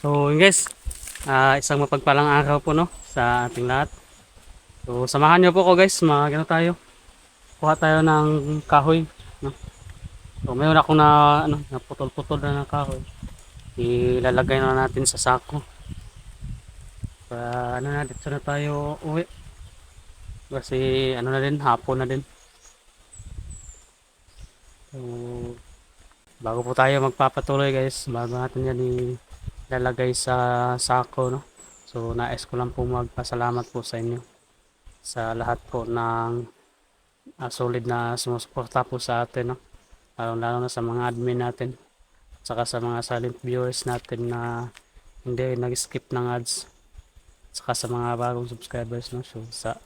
So yun guys, isang mapagpalang araw po no sa ating lahat. So samahan niyo po ko guys, magano tayo. Kuha tayo ng kahoy, no. So mayroon akong naputol-putol na ng kahoy. Ilalagay na natin sa sako. Para dito na tayo uwi. Kasi na din, hapon na din. So bago po tayo magpapatuloy guys, bago natin yan ilalagay sa sako no. So nais ko lang po magpasalamat po sa inyo sa lahat po ng solid na sumusuporta po sa atin no. Lalo na sa mga admin natin, saka sa mga silent viewers natin na hindi nag-skip ng ads, saka sa mga bagong subscribers no. So sa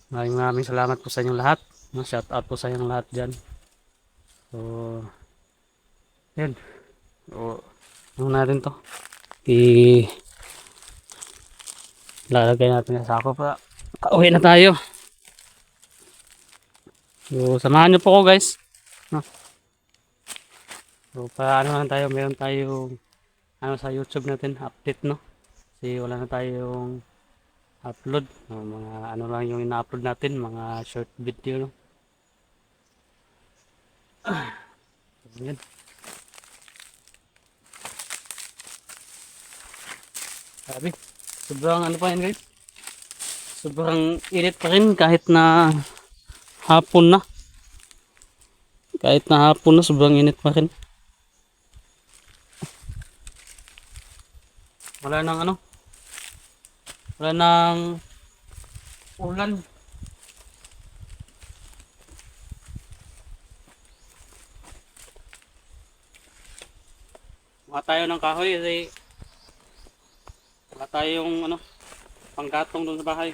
maraming salamat po sa inyong lahat no? Shout out po sa inyong lahat dyan. So yun, so ano natin to, ilalagay natin sa sako pa pauwi na tayo. So samahan nyo po ko guys no? So para lang tayo, meron tayong sa YouTube natin update no, kasi wala na tayong upload no, mga lang yung ina-upload natin, mga short video no. Yan. Sabi, sobrang pa yan guys, sobrang init pa rin kahit na hapon na, sobrang init pa rin. Wala nang wala nang ulan. Mga tayo ng kahoy kasi wala tayong panggatong doon sa bahay.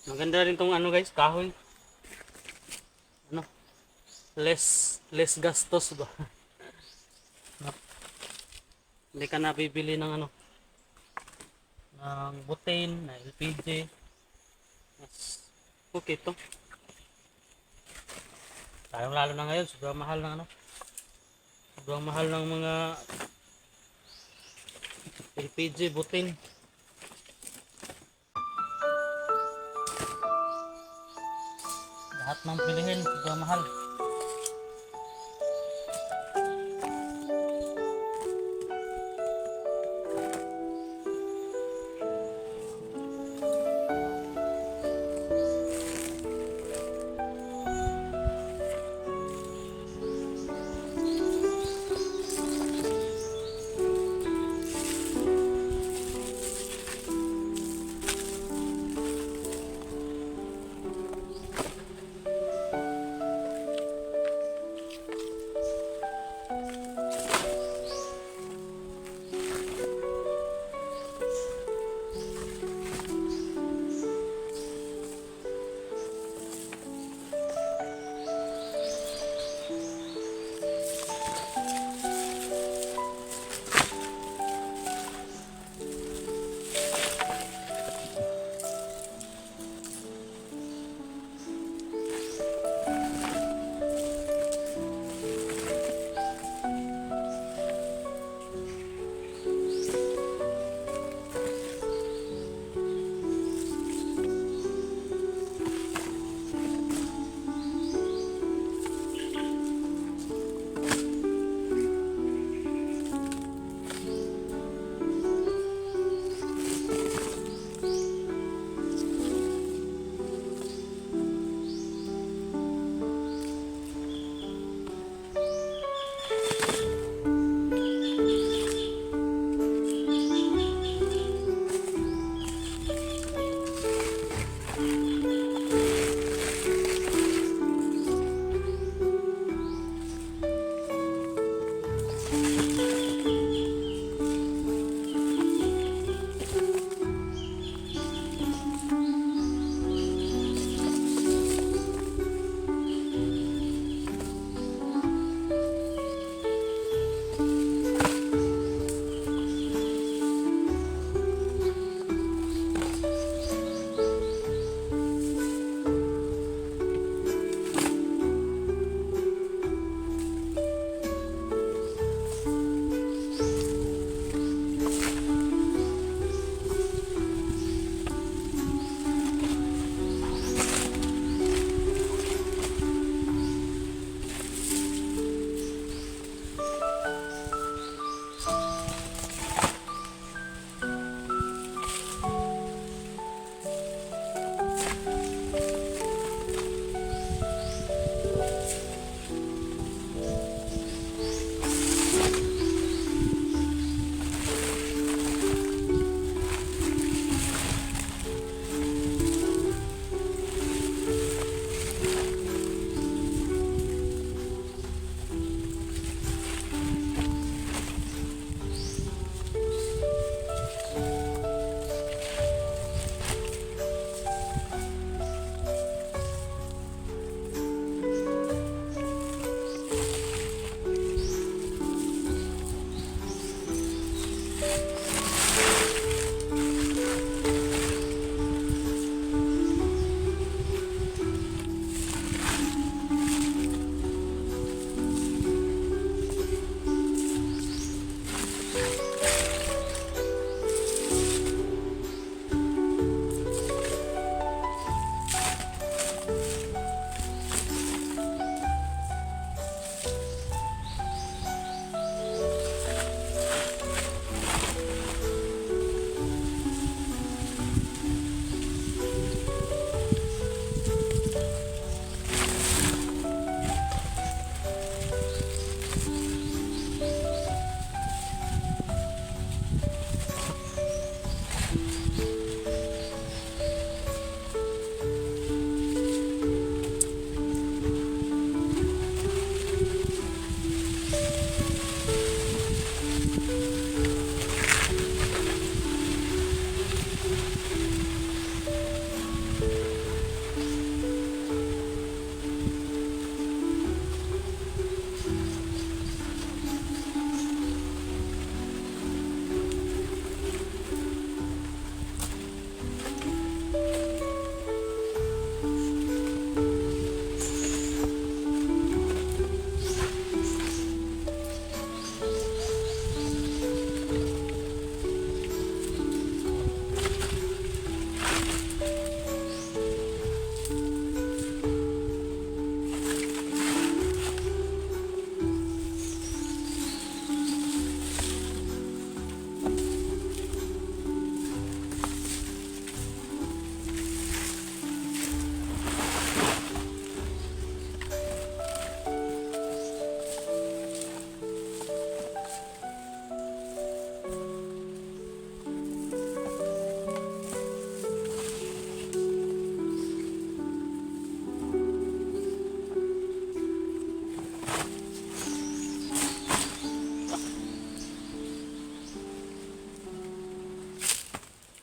Maganda rin tong guys, kahoy. Less gastos ba? Hindi ka na bibili ng ng butane, na LPG. Mas okay to. Lalo na ngayon, sobrang mahal ng sobrang mahal ng mga LPG, butane. Lahat ng bilihin, sobrang mahal.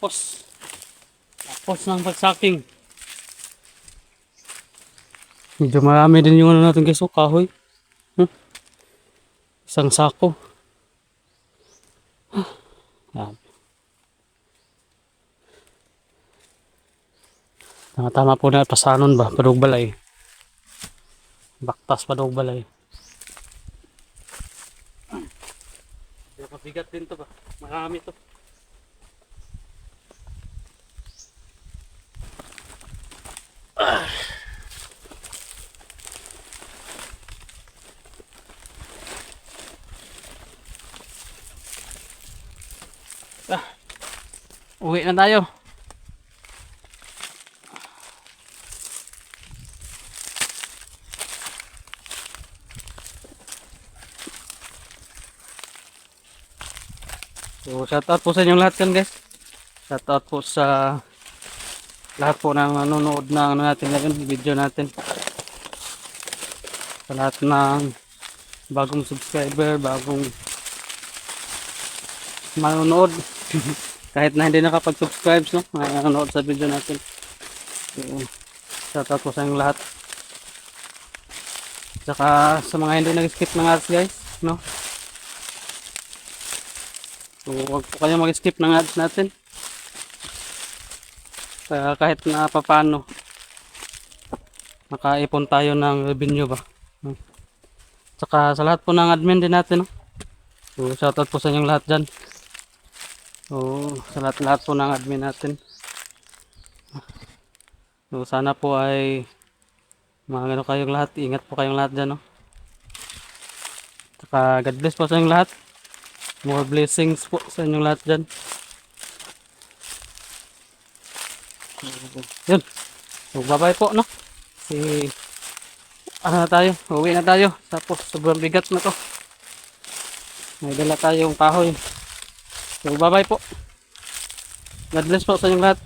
Tapos ng pagsaking. Medyo marami din yung ano natin guys, oh, kahoy. Isang sako. Yan. Tama po na pasanon ba? Padug balay. Baktas padug balay. Mabigat din to ba? Marami to. Uwi na tayo. So, shoutout po sa inyong lahat kan guys. Shoutout po sa lahat po ng nanonood ng ano natin ngayon, video natin. Sa lahat ng bagong subscriber, bagong manonood. Kahit na hindi nakapag-subscribe, no? Manonood sa video natin. So, shoutout po sa inyong lahat. Saka sa mga hindi nag-skip ng ads guys, no? So, huwag po kayo mag-skip ng ads natin. Kaya kahit na papano, makaipon tayo ng revenue ba. Saka sa lahat po ng admin din natin. No? So, shoutout po sa inyong lahat dyan. So, sa lahat po ng admin natin. So, sana po ay mga kayong lahat. Ingat po kayong lahat dyan. No? Saka God bless po sa inyong lahat. More blessings po sa inyong lahat dyan. Yun. So, bye-bye po, no? Ano na tayo? Uwi na tayo. Tapos, sobrang bigat na to. May dala tayong kahoy. So, bye-bye po. God bless po sa inyong lahat.